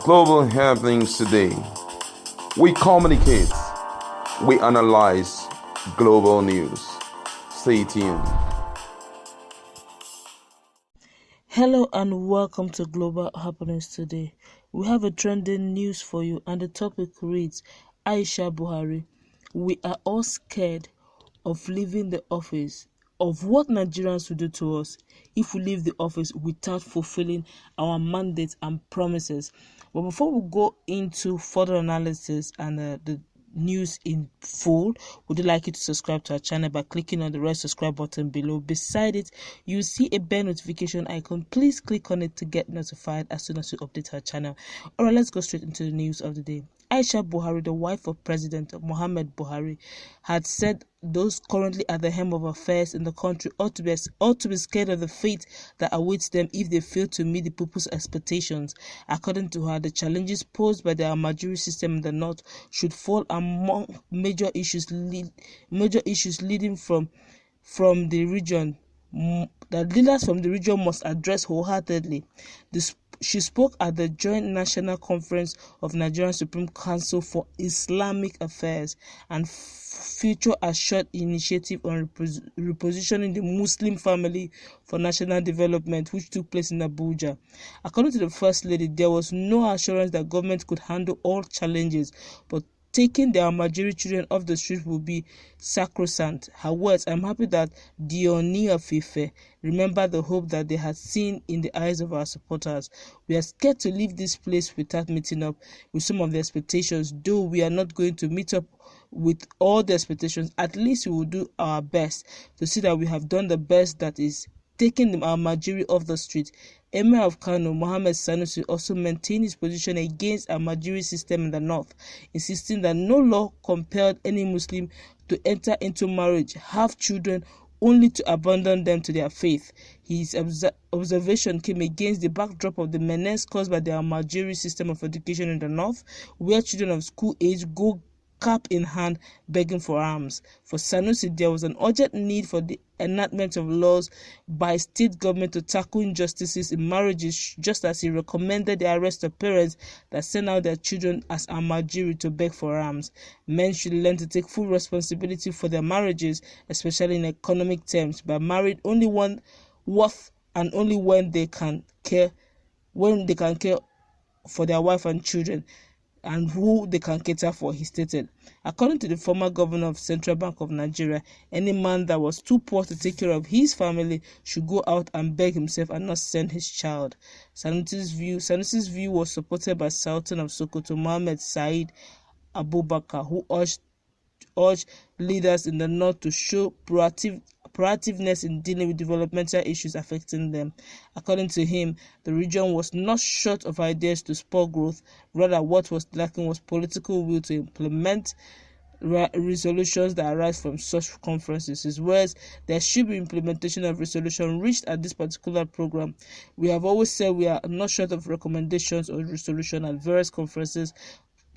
Global happenings today. We communicate, we analyze global news. Stay tuned. Hello and welcome to Global Happenings Today. We have a trending news for you and the topic reads, Aisha Buhari, we are all scared of leaving the office, of what Nigerians will do to us if we leave the office without fulfilling our mandates and promises. But before we go into further analysis and the news in full, would you like you to subscribe to our channel by clicking on the red subscribe button below? Beside it, you see a bell notification icon. Please click on it to get notified as soon as we update our channel. Alright, let's go straight into the news of the day. Aisha Buhari, the wife of President Muhammad Buhari, had said those currently at the helm of affairs in the country ought to be scared of the fate that awaits them if they fail to meet the people's expectations. According to her, the challenges posed by the Almajiri system in the north should fall among major issues leading from the region that leaders from the region must address wholeheartedly. She spoke at the Joint National Conference of Nigerian Supreme Council for Islamic Affairs and Future Assured Initiative on Repositioning the Muslim Family for National Development, which took place in Abuja. According to the First Lady, there was no assurance that government could handle all challenges, but taking the Almajiri children off the street will be sacrosanct. Her words, I'm happy that the Oni of Ife remember the hope that they had seen in the eyes of our supporters. We are scared to leave this place without meeting up with some of the expectations. Though we are not going to meet up with all the expectations, at least we will do our best to see that we have done the best, that is taking the Almajiri off the street. Emir of Kano, Mohammed Sanusi, also maintained his position against the Almajiri system in the north, insisting that no law compelled any Muslim to enter into marriage, have children, only to abandon them to their faith. His observation came against the backdrop of the menace caused by the Almajiri system of education in the north, where children of school age go cap in hand begging for alms. For Sanusi, there was an urgent need for the enactment of laws by state government to tackle injustices in marriages, just as he recommended the arrest of parents that send out their children as Almajiri to beg for alms. Men should learn to take full responsibility for their marriages, especially in economic terms, by married only one worth and only when they can care for their wife and children, and who they can cater for, he stated. According to the former governor of Central Bank of Nigeria, any man that was too poor to take care of his family should go out and beg himself and not send his child. Sanusi's view was supported by Sultan of Sokoto, Mohammed Said Abubakar, who urged leaders in the north to show proactiveness in dealing with developmental issues affecting them. According to him, the region was not short of ideas to spur growth. Rather, what was lacking was political will to implement resolutions that arise from such conferences. His words, there should be implementation of resolution reached at this particular program. We have always said we are not short of recommendations or resolution at various conferences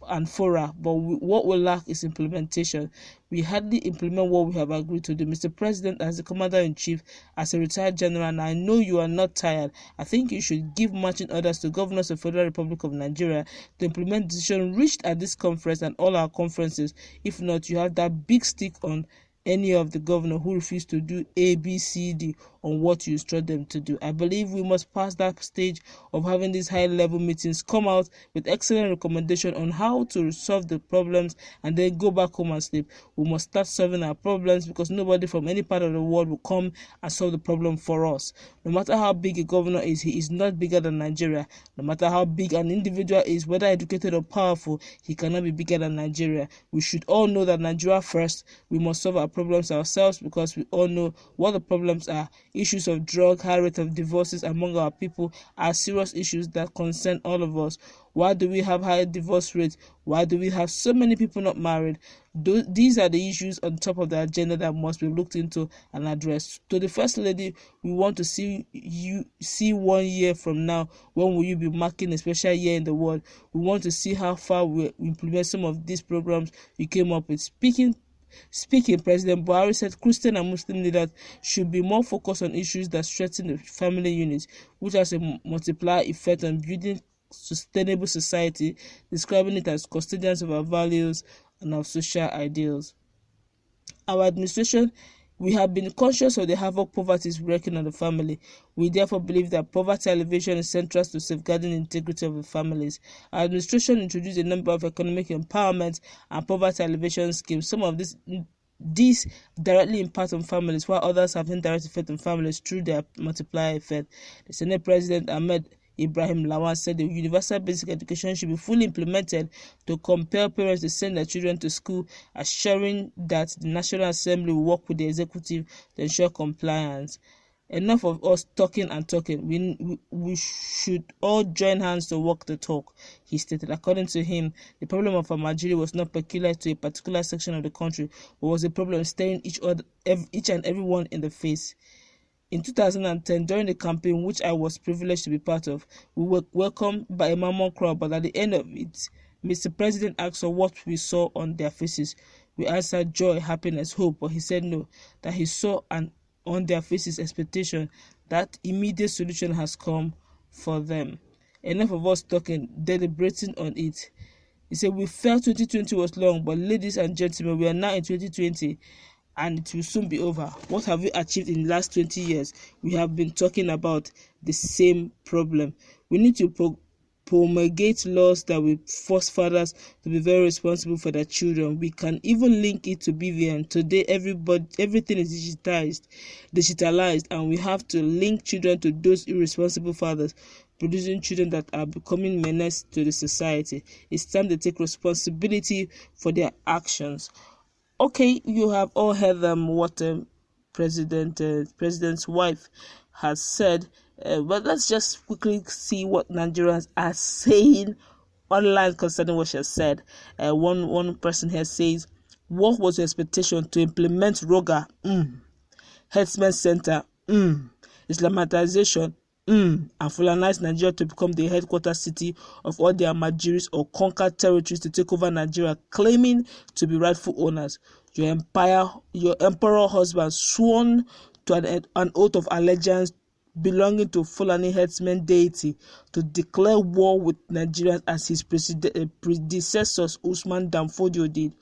and fora, but what we lack is implementation. We hardly implement what we have agreed to do. Mr. President, as the Commander-in-Chief, as a retired general, and I know you are not tired, I think you should give marching orders to governors of the Federal Republic of Nigeria to implement decisions reached at this conference and all our conferences. If not, you have that big stick on any of the governor who refuse to do A, B, C, D on what you instruct them to do. I believe we must pass that stage of having these high-level meetings, come out with excellent recommendation on how to resolve the problems, and then go back home and sleep. We must start solving our problems, because nobody from any part of the world will come and solve the problem for us. No matter how big a governor is, he is not bigger than Nigeria. No matter how big an individual is, whether educated or powerful, he cannot be bigger than Nigeria. We should all know that Nigeria first. We must solve our problems ourselves, because we all know what the problems are. Issues of drug, high rate of divorces among our people are serious issues that concern all of us. Why do we have high divorce rates? Why do we have so many people not married? These are the issues on top of the agenda that must be looked into and addressed. To the First Lady, we want to see 1 year from now. When will you be marking a special year in the world? We want to see how far we implement some of these programs you came up with. Speaking, President Buhari said Christian and Muslim leaders should be more focused on issues that strengthen the family unit, which has a multiplier effect on building sustainable society, describing it as custodians of our values and our social ideals. Our administration, we have been conscious of the havoc poverty is wreaking on the family. We therefore believe that poverty alleviation is central to safeguarding the integrity of the families. Our administration introduced a number of economic empowerment and poverty alleviation schemes. Some of these directly impact on families, while others have indirect effect on families through their multiplier effect. The Senate President Ahmed Ibrahim Lawan said the universal basic education should be fully implemented to compel parents to send their children to school, assuring that the National Assembly will work with the executive to ensure compliance. Enough of us talking and talking. We should all join hands to walk the talk, he stated. According to him, the problem of Nigeria was not peculiar to a particular section of the country, but was a problem staring each and everyone in the face. In 2010, during the campaign, which I was privileged to be part of, we were welcomed by a mammoth crowd, but at the end of it, Mr. President asked for what we saw on their faces. We answered joy, happiness, hope, but he said no, that he saw on their faces expectation that immediate solution has come for them. Enough of us talking, deliberating on it. He said, we felt 2020 was long, but ladies and gentlemen, we are now in 2020. And it will soon be over. What have we achieved in the last 20 years? We have been talking about the same problem. We need to promulgate laws that will force fathers to be very responsible for their children. We can even link it to BVN. Today, everything is digitalized, and we have to link children to those irresponsible fathers, producing children that are becoming menace to the society. It's time to take responsibility for their actions. Okay, you have all heard what president's wife has said, but let's just quickly see what Nigerians are saying online concerning what she has said. One person here says, what was your expectation to implement Roga? Herdsmen Center, Islamatization, and Fulanize Nigeria to become the headquarters city of all their Majiris or conquered territories to take over Nigeria, claiming to be rightful owners. Your emperor husband sworn to an oath of allegiance belonging to Fulani herdsmen deity to declare war with Nigerians as his predecessors Usman Danfodio did.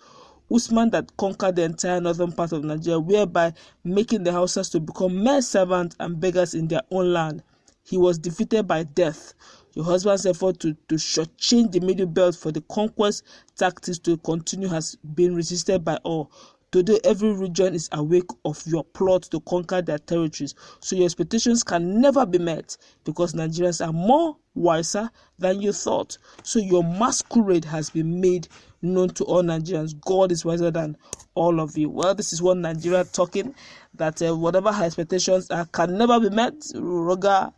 Usman that conquered the entire northern part of Nigeria, whereby making the Hausas to become mere servants and beggars in their own land. He was defeated by death. Your husband's effort to shortchange the Middle Belt for the conquest tactics to continue has been resisted by all. Today, every region is awake of your plot to conquer their territories, so your expectations can never be met because Nigerians are more wiser than you thought. So your masquerade has been made known to all Nigerians. God is wiser than all of you. Well, this is one Nigeria talking that whatever her expectations are can never be met. Roga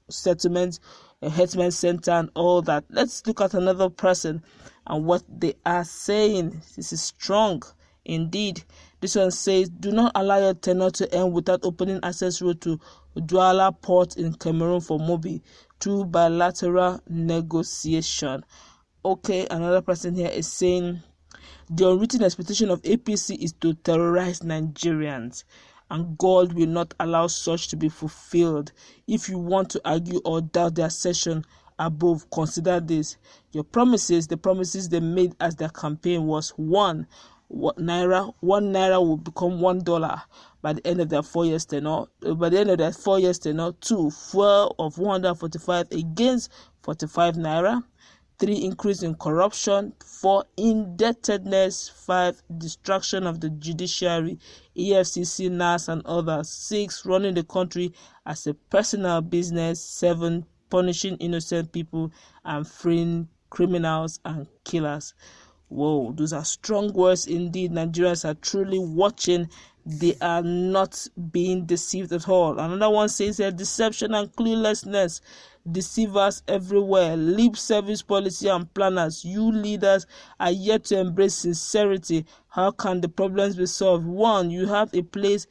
settlement, Herdsmen Center, and all that. Let's look at another person and what they are saying. This is strong. Indeed, this one says, do not allow your tenure to end without opening access road to Douala Port in Cameroon for Mobi through bilateral negotiation. Okay, another person here is saying, the unwritten expectation of APC is to terrorize Nigerians, and God will not allow such to be fulfilled. If you want to argue or doubt the assertion above, consider this. The promises they made as their campaign was one naira will become $1 by the end of their 4 years tenure. By the end of their 4 years tenure, 2, fuel of 145 against 45 naira. 3, increase in corruption. 4, indebtedness. 5, destruction of the judiciary, EFCC, NAS, and others. 6, running the country as a personal business. 7, punishing innocent people and freeing criminals and killers. Whoa, those are strong words indeed. Nigerians are truly watching. They are not being deceived at all. Another one says that deception and cluelessness. Deceivers everywhere. Lip service policy and planners. You leaders are yet to embrace sincerity. How can the problems be solved? 1, you have a place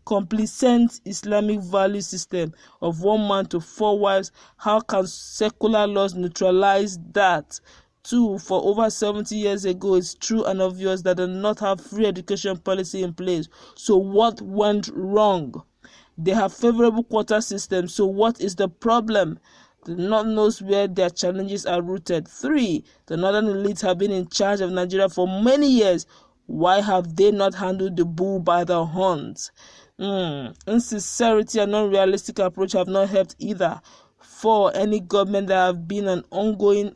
complacent Islamic value system of 1 man to 4 wives. How can secular laws neutralize that? 2, for over 70 years ago, it's true and obvious that they do not have free education policy in place. So what went wrong? They have favorable quota systems, so what is the problem? The North knows where their challenges are rooted. 3. The Northern elites have been in charge of Nigeria for many years. Why have they not handled the bull by the horns? Insincerity and unrealistic approach have not helped either. 4. Any government that have been an ongoing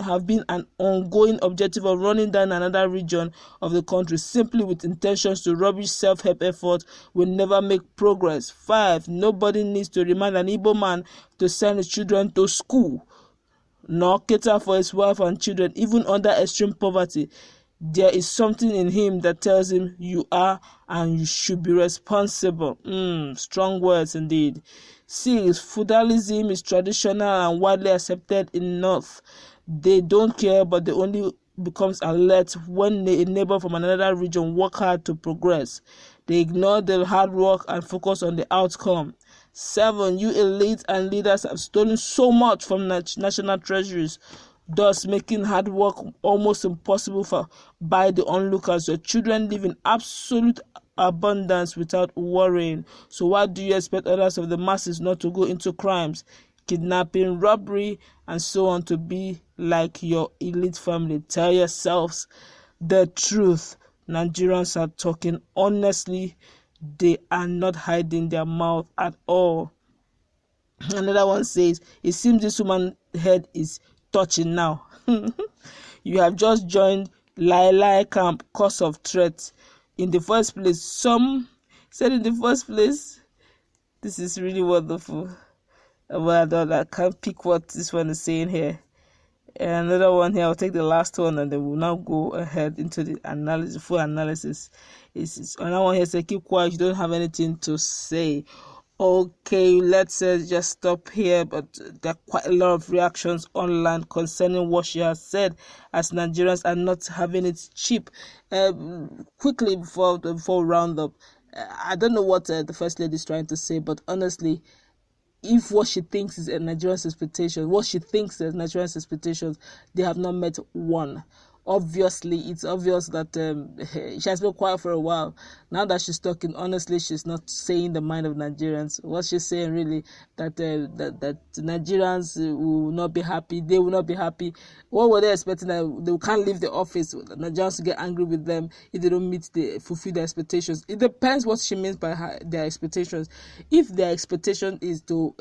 objective of running down another region of the country simply with intentions to rubbish self-help effort will never make progress. 5. Nobody needs to remind an Igbo man to send his children to school, nor cater for his wife and children, even under extreme poverty. There is something in him that tells him you are and you should be responsible. Strong words indeed. 6. Feudalism is traditional and widely accepted in North. They don't care, but they only becomes alert when a neighbor from another region work hard to progress. They ignore the hard work and focus on the outcome. 7. You elites and leaders have stolen so much from national treasuries, thus making hard work almost impossible by the onlookers. Your children live in absolute abundance without worrying. So why do you expect others of the masses not to go into crimes, kidnapping, robbery, and so on to be like your elite family? Tell yourselves the truth. Nigerians are talking honestly. They are not hiding their mouth at all. Another one says, it seems this woman's head is touching now. You have just joined Lai camp cause of threat. In the first place, some said this is really wonderful. But I can't pick what this one is saying here. And another one here, I'll take the last one and then we'll now go ahead into the analysis, full analysis. Another one here says, keep quiet, you don't have anything to say. Okay, let's just stop here, but there are quite a lot of reactions online concerning what she has said, as Nigerians are not having it cheap. Quickly before we round up, I don't know what the First Lady is trying to say, but honestly, if what she thinks is Nigerians' expectations, they have not met one. Obviously, it's obvious that she has been quiet for a while. Now that she's talking, honestly, she's not saying the mind of Nigerians. What she's saying really, that Nigerians will not be happy. They will not be happy. What were they expecting? That they can't leave the office. Nigerians will get angry with them if they don't fulfill their expectations. It depends what she means by their expectations. If their expectation is to,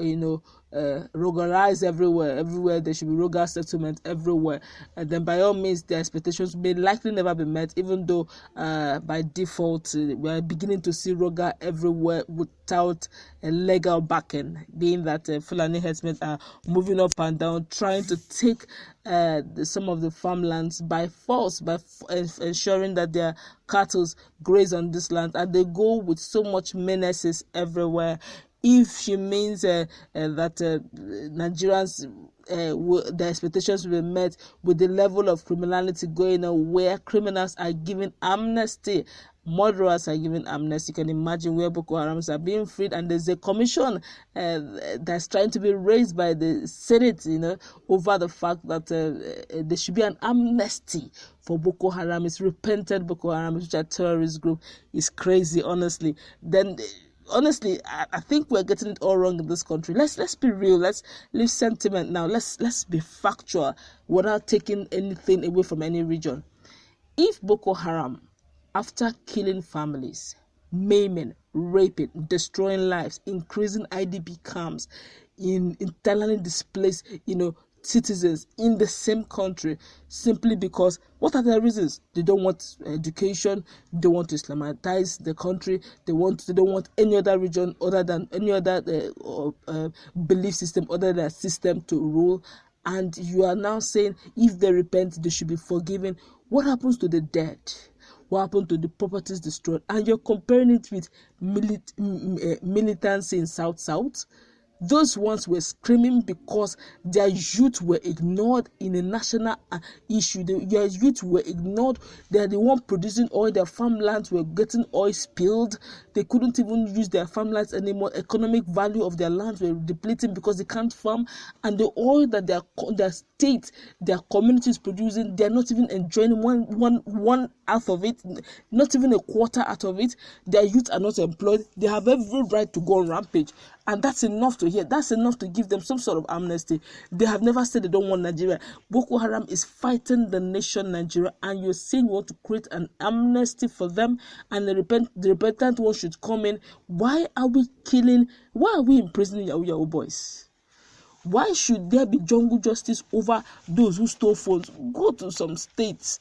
Rogarize everywhere there should be Rogar settlement everywhere, and then by all means their expectations may likely never be met, even though by default we are beginning to see Rogar everywhere without a legal backing, being that Fulani herdsmen are moving up and down trying to take some of the farmlands by force, by ensuring that their cattle graze on this land, and they go with so much menaces everywhere. If she means that Nigerians, their expectations will be met with the level of criminality going on, where criminals are given amnesty, murderers are given amnesty. You can imagine where Boko Harams are being freed, and there's a commission that's trying to be raised by the Senate, over the fact that there should be an amnesty for Boko Haram. It's repented Boko Haram, which are a terrorist group. It's crazy, honestly. Then. Honestly, I think we're getting it all wrong in this country. Let's be real. Let's leave sentiment now. Let's be factual without taking anything away from any region. If Boko Haram, after killing families, maiming, raping, destroying lives, increasing IDP camps, internally displaced, citizens in the same country, simply because what are their reasons? They don't want education, they want to Islamitize the country, they don't want any other region other than any other belief system other than system to rule. And you are now saying if they repent, they should be forgiven. What happens to the dead? What happened to the properties destroyed? And you're comparing it with militancy in South. Those ones were screaming because their youth were ignored in a national issue. Their youth were ignored. They are the one producing oil. Their farmlands were getting oil spilled. They couldn't even use their farmlands anymore. Economic value of their lands were depleting because they can't farm. And the oil that their state, their communities producing, they're not even enjoying one half of it, not even a quarter out of it. Their youth are not employed. They have every right to go on rampage. And that's enough to hear. That's enough to give them some sort of amnesty. They have never said they don't want Nigeria. Boko Haram is fighting the nation Nigeria, and you're saying you want to create an amnesty for them, and the repentant one should come in. Why are we imprisoning Yahoo boys? Why should there be jungle justice over those who stole phones? Go to some states,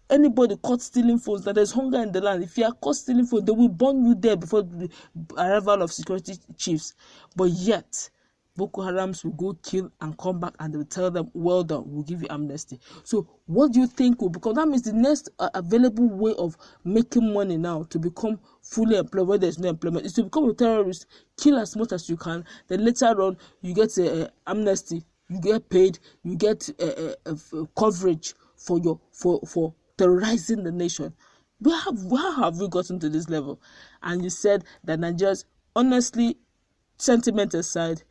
anybody caught stealing phones, that there's hunger in the land. If you are caught stealing phones, they will burn you there before the arrival of security chiefs. But yet, Boko Harams will go kill and come back, and they will tell them, well done, we'll give you amnesty. So what do you think will become? That means the next available way of making money now to become fully employed where there's no employment is to become a terrorist, kill as much as you can, then later on you get amnesty, you get paid, you get coverage for terrorizing the nation. How have we gotten to this level? And you said that Nigerians, honestly, sentiment aside,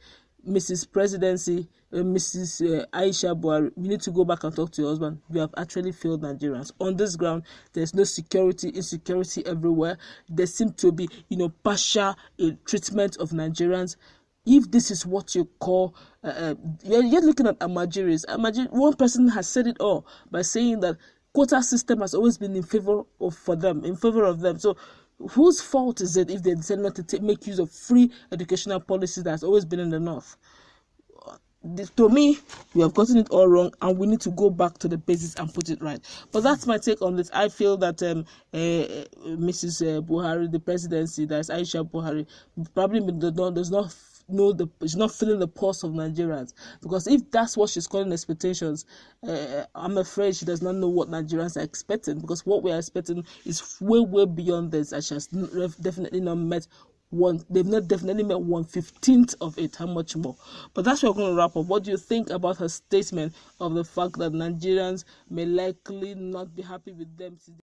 Mrs. Presidency, Mrs. Aisha Buhari, we need to go back and talk to your husband. You have actually failed Nigerians. On this ground, there's no insecurity everywhere. There seems to be, partial treatment of Nigerians. If this is what you call, you're looking at Amajiris. One person has said it all by saying that quota system has always been in favor of them. So whose fault is it if they decide not to make use of free educational policies that has always been in the north? To me, we have gotten it all wrong, and we need to go back to the basics and put it right. But that's my take on this. I feel that Mrs. Buhari, the presidency, that's Aisha Buhari, probably is not feeling the pulse of Nigerians, because if that's what she's calling expectations, I'm afraid she does not know what Nigerians are expecting, because what we are expecting is way beyond this, and she has definitely not met they've not definitely met 1/15 of it. How much more? But that's what we're going to wrap up. What do you think about her statement of the fact that Nigerians may likely not be happy with them today?